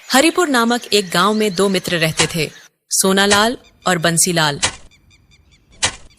हरिपुर नामक एक गांव में दो मित्र रहते थे, सोनालाल और बंसीलाल।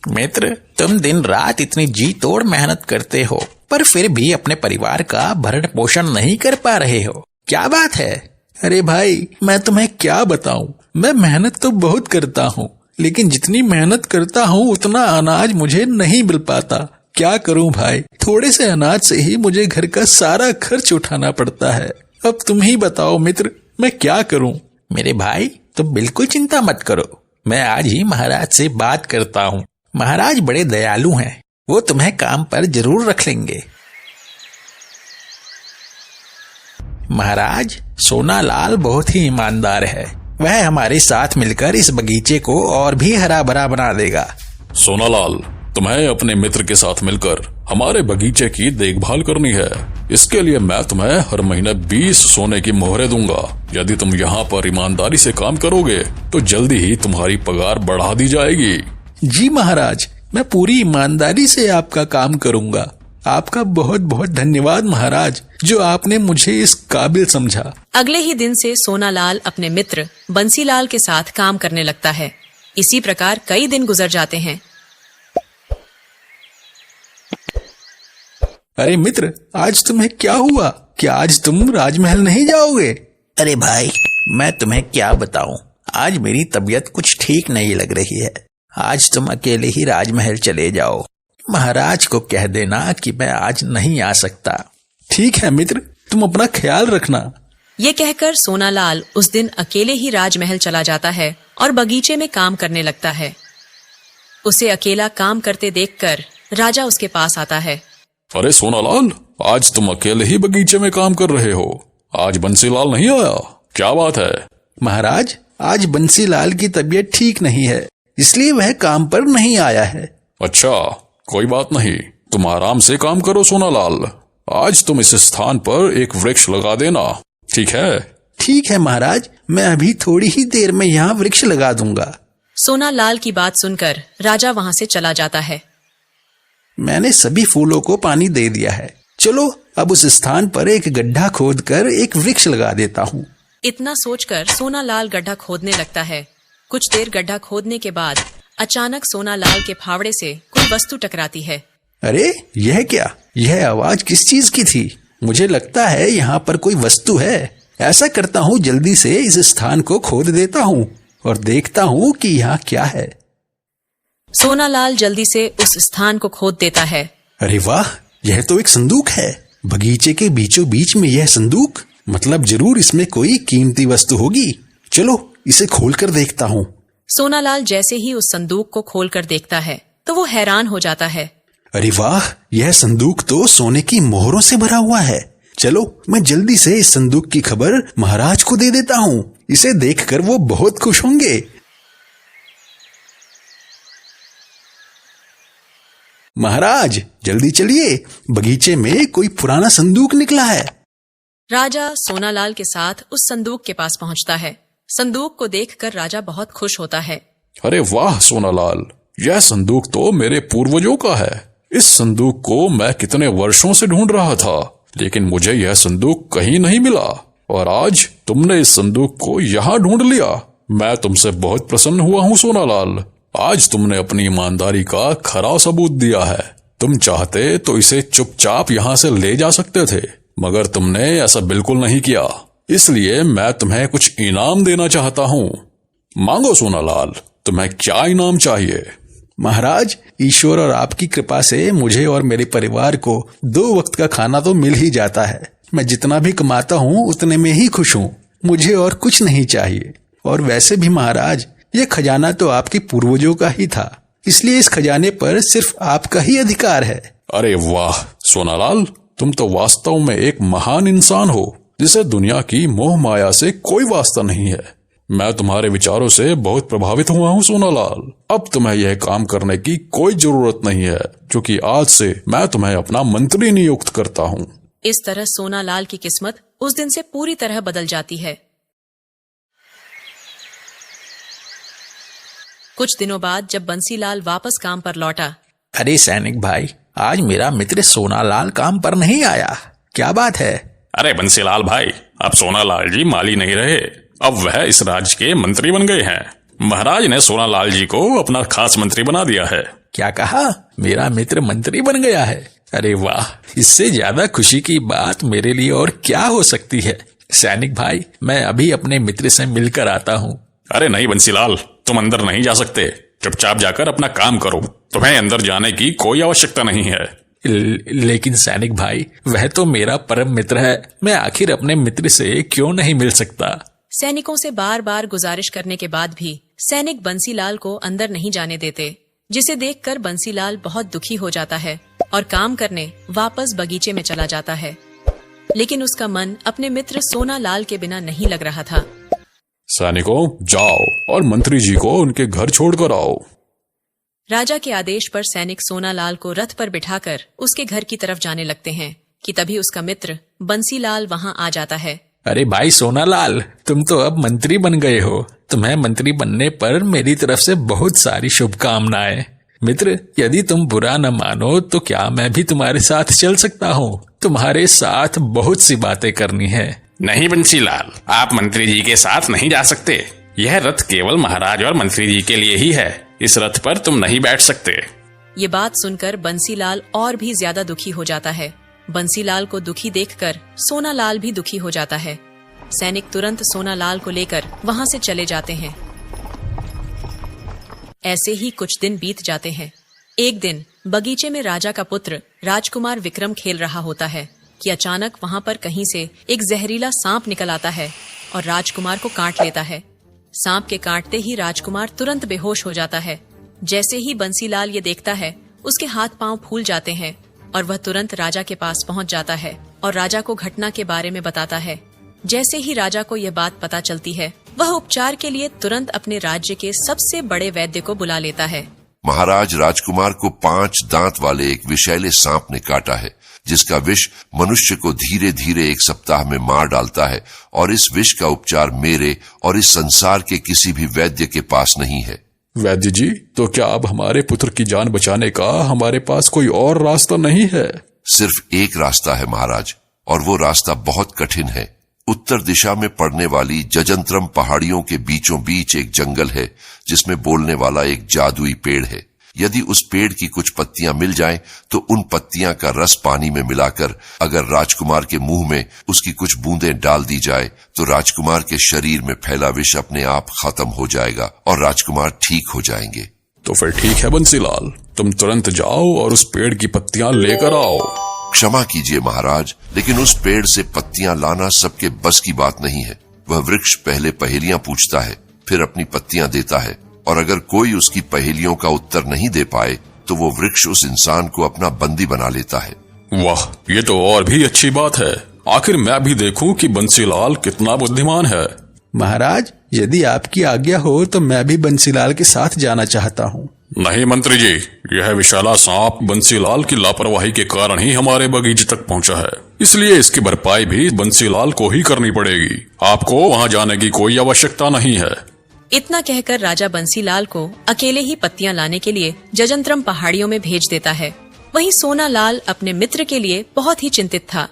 मित्र, तुम दिन रात इतनी जी तोड़ मेहनत करते हो, पर फिर भी अपने परिवार का भरण पोषण नहीं कर पा रहे हो, क्या बात है? अरे भाई, मैं तुम्हें क्या बताऊं, मैं मेहनत तो बहुत करता हूँ, लेकिन जितनी मेहनत करता हूँ उतना अनाज मुझे नहीं मिल पाता। क्या करूं भाई, थोड़े से अनाज से ही मुझे घर का सारा खर्च उठाना पड़ता है। अब तुम ही बताओ मित्र, मैं क्या करूं? मेरे भाई, तुम बिल्कुल चिंता मत करो, मैं आज ही महाराज से बात करता हूँ। महाराज बड़े दयालु हैं, वो तुम्हें काम पर जरूर रख लेंगे। महाराज, सोनालाल बहुत ही ईमानदार है, वह हमारे साथ मिलकर इस बगीचे को और भी हरा भरा बना देगा। सोनालाल, तुम्हें अपने मित्र के साथ मिलकर हमारे बगीचे की देखभाल करनी है। इसके लिए मैं तुम्हें हर महीने 20 सोने की मोहरें दूंगा। यदि तुम यहाँ पर ईमानदारी से काम करोगे तो जल्दी ही तुम्हारी पगार बढ़ा दी जाएगी। जी महाराज, मैं पूरी ईमानदारी से आपका काम करूंगा। आपका बहुत बहुत धन्यवाद महाराज, जो आपने मुझे इस काबिल समझा। अगले ही दिन से सोनालाल अपने मित्र बंसीलाल के साथ काम करने लगता है। इसी प्रकार कई दिन गुजर जाते हैं। अरे मित्र, आज तुम्हें क्या हुआ? क्या आज तुम राजमहल नहीं जाओगे? अरे भाई, मैं तुम्हें क्या बताऊं, आज मेरी तबीयत कुछ ठीक नहीं लग रही है। आज तुम अकेले ही राजमहल चले जाओ। महाराज को कह देना कि मैं आज नहीं आ सकता। ठीक है मित्र, तुम अपना ख्याल रखना। ये कहकर सोनालाल उस दिन अकेले ही राजमहल चला जाता है और बगीचे में काम करने लगता है। उसे अकेला काम करते देखकर राजा उसके पास आता है। अरे सोनालाल, आज तुम अकेले ही बगीचे में काम कर रहे हो, आज बंसीलाल नहीं आया, क्या बात है? महाराज, आज बंसीलाल की तबीयत ठीक नहीं है, इसलिए वह काम पर नहीं आया है। अच्छा, कोई बात नहीं, तुम आराम से काम करो सोनालाल। आज तुम इस स्थान पर एक वृक्ष लगा देना, ठीक है? ठीक है महाराज, मैं अभी थोड़ी ही देर में यहाँ वृक्ष लगा दूंगा। सोनालाल की बात सुनकर राजा वहाँ से चला जाता है। मैंने सभी फूलों को पानी दे दिया है, चलो अब उस स्थान पर एक गड्ढा खोदकर एक वृक्ष लगा देता हूँ। इतना सोचकर सोनालाल गड्ढा खोदने लगता है। कुछ देर गड्ढा खोदने के बाद अचानक सोनालाल के फावड़े से कोई वस्तु टकराती है। अरे यह क्या? यह आवाज किस चीज की थी? मुझे लगता है यहाँ पर कोई वस्तु है। ऐसा करता हूँ, जल्दी से इस स्थान को खोद देता हूँ और देखता हूँ कि यहाँ क्या है। सोनालाल जल्दी से उस स्थान को खोद देता है। अरे वाह, यह तो एक संदूक है। बगीचे के बीचों बीच में यह संदूक, मतलब जरूर इसमें कोई कीमती वस्तु होगी। चलो इसे खोलकर देखता हूँ। सोनालाल जैसे ही उस संदूक को खोलकर देखता है तो वो हैरान हो जाता है। अरे वाह, यह संदूक तो सोने की मोहरों से भरा हुआ है। चलो मैं जल्दी से इस संदूक की खबर महाराज को दे देता हूँ, इसे देखकर वो बहुत खुश होंगे। महाराज जल्दी चलिए, बगीचे में कोई पुराना संदूक निकला है। राजा सोनालाल के साथ उस संदूक के पास पहुंचता है। संदूक को देखकर राजा बहुत खुश होता है। अरे वाह सोनालाल, यह संदूक तो मेरे पूर्वजों का है। इस संदूक को मैं कितने वर्षों से ढूंढ रहा था, लेकिन मुझे यह संदूक कहीं नहीं मिला, और आज तुमने इस संदूक को यहाँ ढूंढ लिया। मैं तुमसे बहुत प्रसन्न हुआ हूँ सोनालाल। आज तुमने अपनी ईमानदारी का खरा सबूत दिया है। तुम चाहते तो इसे चुपचाप यहाँ से ले जा सकते थे, मगर तुमने ऐसा बिल्कुल नहीं किया। इसलिए मैं तुम्हें कुछ इनाम देना चाहता हूँ। मांगो सोनालाल, तुम्हें क्या इनाम चाहिए? महाराज, ईश्वर और आपकी कृपा से मुझे और मेरे परिवार को 2 वक्त का खाना तो मिल ही जाता है। मैं जितना भी कमाता हूँ उतने में ही खुश हूँ, मुझे और कुछ नहीं चाहिए। और वैसे भी महाराज, ये खजाना तो आपके पूर्वजों का ही था, इसलिए इस खजाने पर सिर्फ आपका ही अधिकार है। अरे वाह सोनालाल, तुम तो वास्तव में एक महान इंसान हो, जिसे दुनिया की मोह माया से कोई वास्ता नहीं है। मैं तुम्हारे विचारों से बहुत प्रभावित हुआ हूँ सोनालाल। अब तुम्हें यह काम करने की कोई जरूरत नहीं है, क्योंकि आज से मैं तुम्हें अपना मंत्री नियुक्त करता हूँ। इस तरह सोनालाल की किस्मत उस दिन से पूरी तरह बदल जाती है। कुछ दिनों बाद जब बंसीलाल वापस काम पर लौटा। अरे सैनिक भाई, आज मेरा मित्र सोनालाल काम पर नहीं आया, क्या बात है? अरे बंसीलाल भाई, अब सोनालाल जी माली नहीं रहे, अब वह इस राज्य के मंत्री बन गए हैं। महाराज ने सोनालाल जी को अपना खास मंत्री बना दिया है। क्या कहा? मेरा मित्र मंत्री बन गया है? अरे वाह, इससे ज्यादा खुशी की बात मेरे लिए और क्या हो सकती है। सैनिक भाई, मैं अभी अपने मित्र से मिलकर आता हूँ। अरे नहीं बंसीलाल, तुम अंदर नहीं जा सकते। चुपचाप जाकर अपना काम करो, तुम्हें अंदर जाने की कोई आवश्यकता नहीं है। लेकिन सैनिक भाई, वह तो मेरा परम मित्र है, मैं आखिर अपने मित्र से क्यों नहीं मिल सकता? सैनिकों से बार बार गुजारिश करने के बाद भी सैनिक बंसीलाल को अंदर नहीं जाने देते, जिसे देखकर बंसीलाल बहुत दुखी हो जाता है और काम करने वापस बगीचे में चला जाता है। लेकिन उसका मन अपने मित्र सोनालाल के बिना नहीं लग रहा था। सैनिकों, जाओ और मंत्री जी को उनके घर छोड़कर आओ। राजा के आदेश पर सैनिक सोनालाल को रथ पर बिठाकर उसके घर की तरफ जाने लगते हैं कि तभी उसका मित्र बंसीलाल वहां आ जाता है। अरे भाई सोनालाल, तुम तो अब मंत्री बन गए हो। तुम्हें मंत्री बनने पर मेरी तरफ से बहुत सारी शुभकामनाएं। मित्र, यदि तुम बुरा न मानो तो क्या मैं भी तुम्हारे साथ चल सकता हूँ? तुम्हारे साथ बहुत सी बातें करनी है। नहीं बंसीलाल, आप मंत्री जी के साथ नहीं जा सकते। यह रथ केवल महाराज और मंत्री जी के लिए ही है। इस रथ पर तुम नहीं बैठ सकते। ये बात सुनकर बंसीलाल और भी ज्यादा दुखी हो जाता है। बंसीलाल को दुखी देखकर सोनालाल भी दुखी हो जाता है। सैनिक तुरंत सोनालाल को लेकर वहां से चले जाते हैं। ऐसे ही कुछ दिन बीत जाते हैं। एक दिन बगीचे में राजा का पुत्र राजकुमार विक्रम खेल रहा होता है कि अचानक वहां पर कहीं से एक जहरीला सांप निकल आता है और राजकुमार को काट लेता है। सांप के काटते ही राजकुमार तुरंत बेहोश हो जाता है। जैसे ही बंसीलाल ये देखता है, उसके हाथ पांव फूल जाते हैं और वह तुरंत राजा के पास पहुंच जाता है और राजा को घटना के बारे में बताता है। जैसे ही राजा को यह बात पता चलती है, वह उपचार के लिए तुरंत अपने राज्य के सबसे बड़े वैद्य को बुला लेता है। महाराज, राजकुमार को 5 दांत वाले एक विषैले सांप ने काटा है, जिसका विष मनुष्य को धीरे धीरे 1 सप्ताह में मार डालता है और इस विष का उपचार मेरे और इस संसार के किसी भी वैद्य के पास नहीं है। वैद्य जी, तो क्या अब हमारे पुत्र की जान बचाने का हमारे पास कोई और रास्ता नहीं है? सिर्फ एक रास्ता है महाराज, और वो रास्ता बहुत कठिन है। उत्तर दिशा में पड़ने वाली जजंत्रम पहाड़ियों के बीचों बीच एक जंगल है, जिसमें बोलने वाला एक जादुई पेड़ है। यदि उस पेड़ की कुछ पत्तियां मिल जाएं, तो उन पत्तियां का रस पानी में मिलाकर अगर राजकुमार के मुंह में उसकी कुछ बूंदें डाल दी जाए, तो राजकुमार के शरीर में फैला विष अपने आप खत्म हो जाएगा और राजकुमार ठीक हो जाएंगे। तो फिर ठीक है बंसीलाल, तुम तुरंत जाओ और उस पेड़ की पत्तियां लेकर आओ। क्षमा कीजिए महाराज, लेकिन उस पेड़ से पत्तियां लाना सबके बस की बात नहीं है। वह वृक्ष पहले पहेलियां पूछता है, फिर अपनी पत्तियां देता है, और अगर कोई उसकी पहेलियों का उत्तर नहीं दे पाए, तो वो वृक्ष उस इंसान को अपना बंदी बना लेता है। वाह, ये तो और भी अच्छी बात है। आखिर मैं भी देखूं कि बंसीलाल कितना बुद्धिमान है। महाराज, यदि आपकी आज्ञा हो तो मैं भी बंसीलाल के साथ जाना चाहता हूँ। नहीं मंत्री जी, यह विशाला सांप बंसीलाल की लापरवाही के कारण ही हमारे बगीचे तक पहुंचा है, इसलिए इसकी भरपाई भी बंसीलाल को ही करनी पड़ेगी। आपको वहां जाने की कोई आवश्यकता नहीं है। इतना कहकर राजा बंसीलाल को अकेले ही पत्तियां लाने के लिए जजंत्रम पहाड़ियों में भेज देता है। वहीं सोनालाल अपने मित्र के लिए बहुत ही चिंतित था।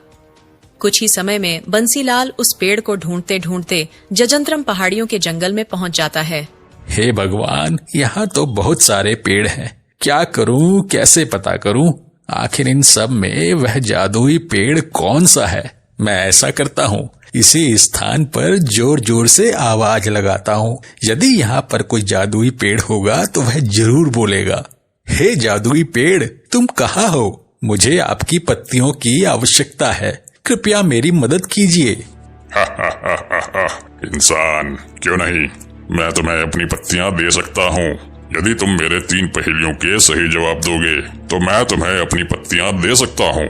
कुछ ही समय में बंसीलाल उस पेड़ को ढूंढते ढूंढते जजंत्रम पहाड़ियों के जंगल में पहुंच जाता है। हे भगवान, यहाँ तो बहुत सारे पेड़ हैं। क्या करूं, कैसे पता करूं? आखिर इन सब में वह जादुई पेड़ कौन सा है? मैं ऐसा करता हूँ, इसी स्थान पर जोर जोर से आवाज लगाता हूँ। यदि यहाँ पर कोई जादुई पेड़ होगा तो वह जरूर बोलेगा, हे जादुई पेड़, तुम कहाँ हो? मुझे आपकी पत्तियों की आवश्यकता है, कृपया मेरी मदद कीजिए। इंसान, क्यों नहीं, मैं तुम्हें अपनी पत्तियां दे सकता हूँ। यदि तुम मेरे 3 पहेलियों के सही जवाब दोगे तो मैं तुम्हें अपनी पत्तियां दे सकता हूँ।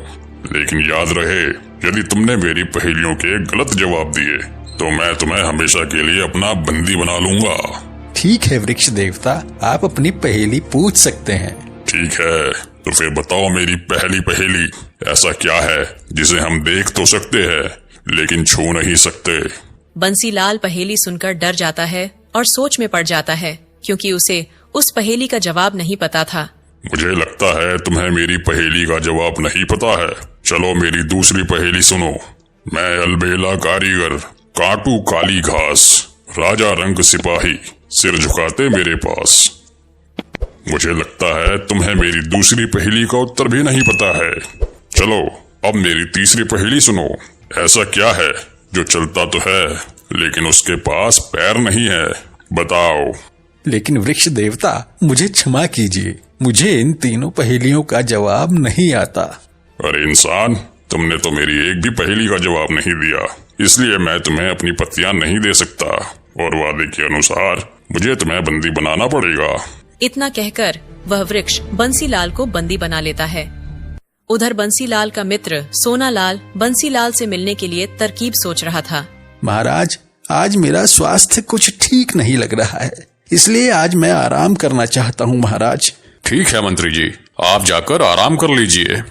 लेकिन याद रहे, यदि तुमने मेरी पहेलियों के गलत जवाब दिए तो मैं तुम्हें हमेशा के लिए अपना बंदी बना लूंगा। ठीक है वृक्ष देवता, आप अपनी पहेली पूछ सकते हैं। ठीक है, तो फिर बताओ मेरी पहली पहेली। ऐसा क्या है जिसे हम देख तो सकते हैं लेकिन छू नहीं सकते? बंसीलाल पहेली सुनकर डर जाता है और सोच में पड़ जाता है, क्योंकि उसे उस पहेली का जवाब नहीं पता था। मुझे लगता है तुम्हें मेरी पहेली का जवाब नहीं पता है। चलो मेरी दूसरी पहेली सुनो। मैं अलबेला कारीगर, काटू काली घास, राजा रंग सिपाही, सिर झुकाते मेरे पास। मुझे लगता है तुम्हें मेरी दूसरी पहेली का उत्तर भी नहीं पता है। चलो अब मेरी तीसरी पहेली सुनो। ऐसा क्या है जो चलता तो है लेकिन उसके पास पैर नहीं है? बताओ। लेकिन वृक्ष देवता, मुझे क्षमा कीजिए, मुझे इन तीनों पहेलियों का जवाब नहीं आता। अरे इंसान, तुमने तो मेरी एक भी पहेली का जवाब नहीं दिया, इसलिए मैं तुम्हें अपनी पत्तियां नहीं दे सकता और वादे के अनुसार मुझे तुम्हें बंदी बनाना पड़ेगा। इतना कहकर वह वृक्ष बंसीलाल को बंदी बना लेता है। उधर बंसीलाल का मित्र सोनालाल बंसीलाल से मिलने के लिए तरकीब सोच रहा था। महाराज, आज मेरा स्वास्थ्य कुछ ठीक नहीं लग रहा है, इसलिए आज मैं आराम करना चाहता हूँ महाराज। ठीक है मंत्री जी, आप जाकर आराम कर लीजिए।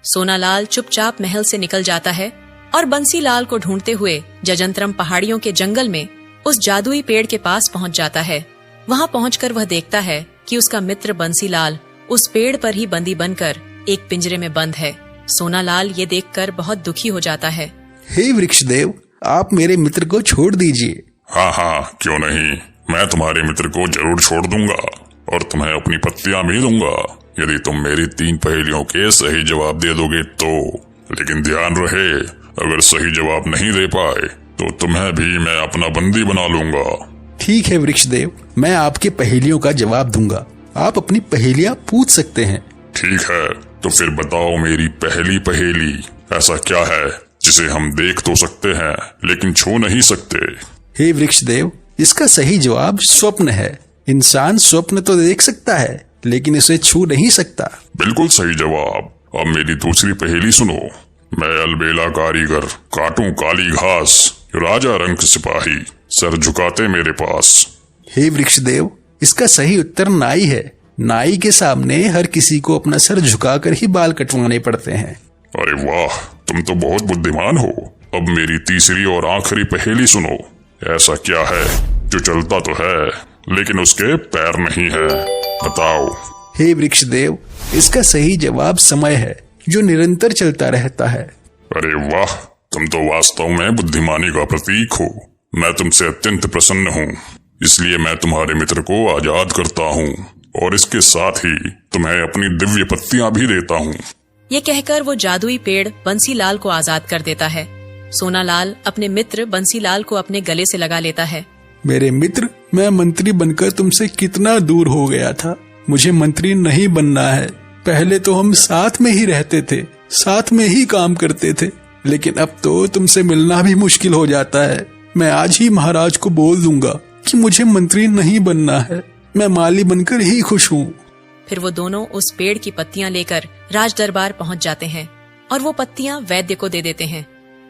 सोनालाल चुपचाप महल से निकल जाता है और बंसीलाल को ढूंढते हुए जजंत्रम पहाड़ियों के जंगल में उस जादुई पेड़ के पास पहुंच जाता है। वहां पहुंचकर वह देखता है कि उसका मित्र बंसीलाल उस पेड़ पर ही बंदी बनकर एक पिंजरे में बंद है। सोनालाल ये देखकर बहुत दुखी हो जाता है। हे वृक्षदेव, आप मेरे मित्र को छोड़ दीजिए। हाँ हाँ, क्यों नहीं, मैं तुम्हारे मित्र को जरूर छोड़ दूंगा और तुम्हें अपनी पत्तियां भी दूंगा यदि तुम मेरी 3 पहेलियों के सही जवाब दे दोगे तो। लेकिन ध्यान रहे, अगर सही जवाब नहीं दे पाए तो तुम्हें भी मैं अपना बंदी बना लूंगा। ठीक है वृक्षदेव, मैं आपके पहेलियों का जवाब दूंगा। आप अपनी पहेलियां पूछ सकते हैं। ठीक है, तो फिर बताओ मेरी पहली पहेली। ऐसा क्या है जिसे हम देख तो सकते हैं लेकिन छू नहीं सकते? हे वृक्षदेव, इसका सही जवाब स्वप्न है। इंसान स्वप्न तो देख सकता है लेकिन इसे छू नहीं सकता। बिल्कुल सही जवाब। अब मेरी दूसरी पहेली सुनो। मैं अलबेला कारीगर, काटूं काली घास, राजा रंग सिपाही, सर झुकाते मेरे पास। हे वृक्षदेव, इसका सही उत्तर नाई है। नाई के सामने हर किसी को अपना सर झुकाकर ही बाल कटवाने पड़ते हैं। अरे वाह, तुम तो बहुत बुद्धिमान हो। अब मेरी तीसरी और आखिरी पहेली सुनो। ऐसा क्या है जो चलता तो है लेकिन उसके पैर नहीं है? बताओ। हे वृक्षदेव, इसका सही जवाब समय है, जो निरंतर चलता रहता है। अरे वाह, तुम तो वास्तव में बुद्धिमानी का प्रतीक हो। मैं तुमसे अत्यंत प्रसन्न हूँ, इसलिए मैं तुम्हारे मित्र को आजाद करता हूँ और इसके साथ ही तुम्हें अपनी दिव्य पत्तियां भी देता हूँ। ये कहकर वो जादुई पेड़ बंसीलाल को आजाद कर देता है। सोनालाल अपने मित्र बंसीलाल को अपने गले से लगा लेता है। मेरे मित्र, मैं मंत्री बनकर तुमसे कितना दूर हो गया था। मुझे मंत्री नहीं बनना है। पहले तो हम साथ में ही रहते थे, साथ में ही काम करते थे, लेकिन अब तो तुमसे मिलना भी मुश्किल हो जाता है। मैं आज ही महाराज को बोल दूंगा कि मुझे मंत्री नहीं बनना है, मैं माली बनकर ही खुश हूँ। फिर वो दोनों उस पेड़ की पत्तियां लेकर राज दरबार पहुंच जाते हैं और वो पत्तियां वैद्य को दे देते हैं।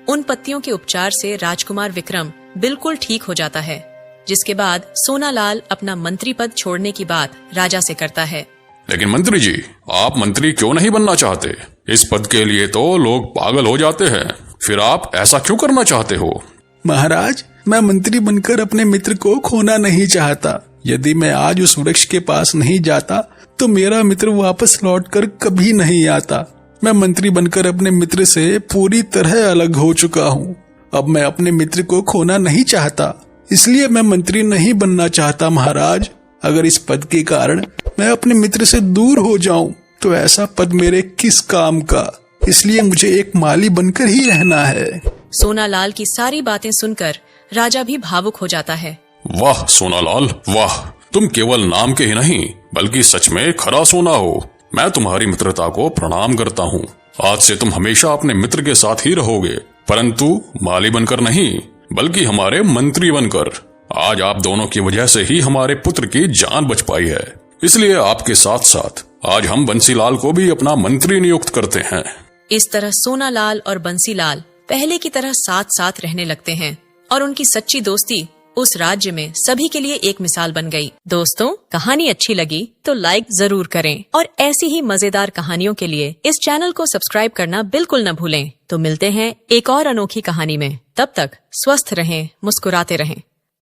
उन पत्तियों के उपचार से राजकुमार विक्रम बिल्कुल ठीक हो जाता है, जिसके बाद सोनालाल अपना मंत्री पद छोड़ने की बात राजा से करता है। लेकिन मंत्री जी, आप मंत्री क्यों नहीं बनना चाहते? इस पद के लिए तो लोग पागल हो जाते हैं, फिर आप ऐसा क्यों करना चाहते हो? महाराज, मैं मंत्री बनकर अपने मित्र को खोना नहीं चाहता। यदि मैं आज उस वृक्ष के पास नहीं जाता तो मेरा मित्र वापस लौटकर कभी नहीं आता। मैं मंत्री बनकर अपने मित्र से पूरी तरह अलग हो चुका हूँ। अब मैं अपने मित्र को खोना नहीं चाहता, इसलिए मैं मंत्री नहीं बनना चाहता महाराज। अगर इस पद के कारण मैं अपने मित्र से दूर हो जाऊं तो ऐसा पद मेरे किस काम का? इसलिए मुझे एक माली बनकर ही रहना है। सोनालाल की सारी बातें सुनकर राजा भी भावुक हो जाता है। वाह सोनालाल, वाह, तुम केवल नाम के ही नहीं बल्कि सच में खरा सोना हो। मैं तुम्हारी मित्रता को प्रणाम करता हूँ। आज से तुम हमेशा अपने मित्र के साथ ही रहोगे, परंतु माली बनकर नहीं बल्कि हमारे मंत्री बनकर। आज आप दोनों की वजह से ही हमारे पुत्र की जान बच पाई है, इसलिए आपके साथ साथ आज हम बंसीलाल को भी अपना मंत्री नियुक्त करते हैं। इस तरह सोनालाल और बंसीलाल पहले की तरह साथ साथ रहने लगते हैं और उनकी सच्ची दोस्ती उस राज्य में सभी के लिए एक मिसाल बन गई। दोस्तों, कहानी अच्छी लगी तो लाइक जरूर करें और ऐसी ही मजेदार कहानियों के लिए इस चैनल को सब्सक्राइब करना बिल्कुल न भूलें। तो मिलते हैं एक और अनोखी कहानी में। तब तक स्वस्थ रहें, मुस्कुराते रहें।